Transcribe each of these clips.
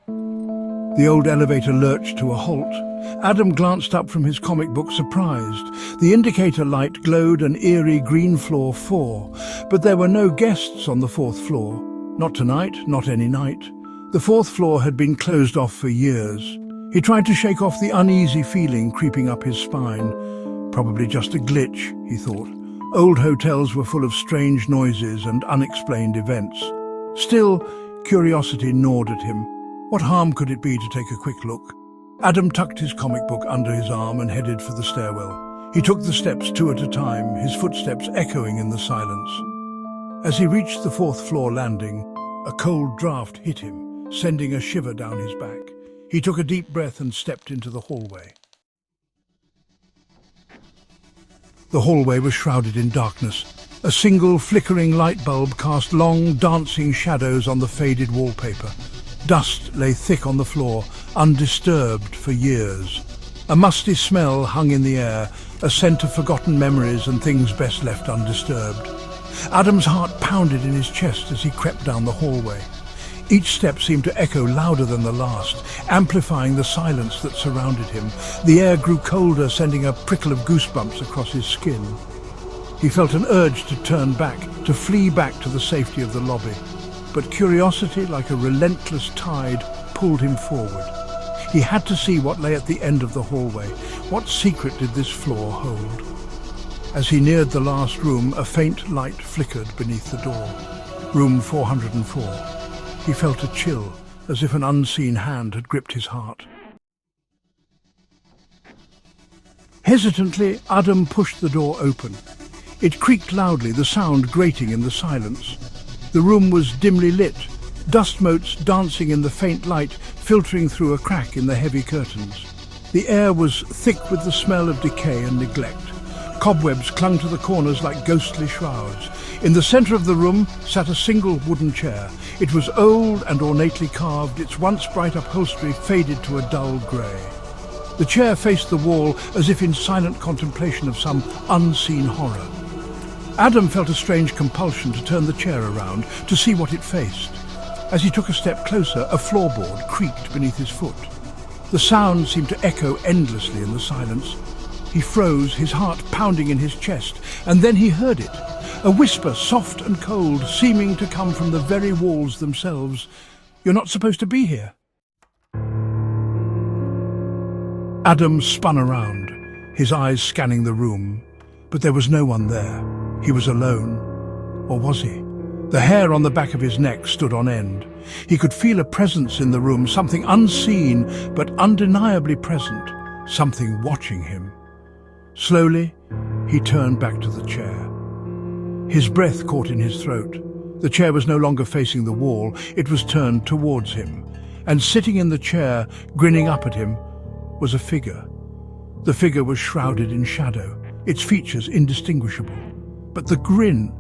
The old elevator lurched to a halt. Adham glanced up from his comic book surprised. The indicator light glowed an eerie green floor 4, but there were no guests on the 4th floor. Not tonight, not any night. The 4th floor had been closed off for years. He tried to shake off the uneasy feeling creeping up his spine. Probably just a glitch, he thought. Old hotels were full of strange noises and unexplained events. Still, curiosity gnawed at him. What harm could it be to take a quick look? Adham tucked his comic book under his arm and headed for the stairwell. He took the steps 2 at a time, his footsteps echoing in the silence. As he reached the 4th floor landing, a cold draft hit him, sending a shiver down his back. He took a deep breath and stepped into the hallway. The hallway was shrouded in darkness. A single flickering light bulb cast long, dancing shadows on the faded wallpaper. Dust lay thick on the floor, undisturbed for years. A musty smell hung in the air, a scent of forgotten memories and things best left undisturbed. Adham's heart pounded in his chest as he crept down the hallway. Each step seemed to echo louder than the last, amplifying the silence that surrounded him. The air grew colder, sending a prickle of goosebumps across his skin. He felt an urge to turn back, to flee back to the safety of the lobby. But curiosity, like a relentless tide, pulled him forward. He had to see what lay at the end of the hallway. What secret did this floor hold? As he neared the last room, a faint light flickered beneath the door. Room 404. He felt a chill, as if an unseen hand had gripped his heart. Hesitantly, Adham pushed the door open. It creaked loudly, the sound grating in the silence. The room was dimly lit, dust motes dancing in the faint light, filtering through a crack in the heavy curtains. The air was thick with the smell of decay and neglect. Cobwebs clung to the corners like ghostly shrouds. In the center of the room sat a single wooden chair. It was old and ornately carved, its once bright upholstery faded to a dull grey. The chair faced the wall as if in silent contemplation of some unseen horror. Adham felt a strange compulsion to turn the chair around to see what it faced. As he took a step closer, a floorboard creaked beneath his foot. The sound seemed to echo endlessly in the silence. He froze, his heart pounding in his chest, and then he heard it. A whisper, soft and cold, seeming to come from the very walls themselves. "You're not supposed to be here." Adham spun around, his eyes scanning the room, but there was no one there. He was alone. Or was he? The hair on the back of his neck stood on end. He could feel a presence in the room, something unseen but undeniably present, something watching him. Slowly, he turned back to the chair. His breath caught in his throat. The chair was no longer facing the wall, it was turned towards him. And sitting in the chair, grinning up at him, was a figure. The figure was shrouded in shadow, its features indistinguishable. But the grin,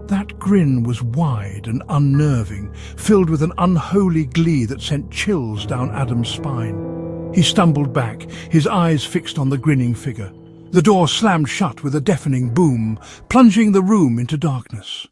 that grin was wide and unnerving, filled with an unholy glee that sent chills down Adham's spine. He stumbled back, his eyes fixed on the grinning figure. The door slammed shut with a deafening boom, plunging the room into darkness.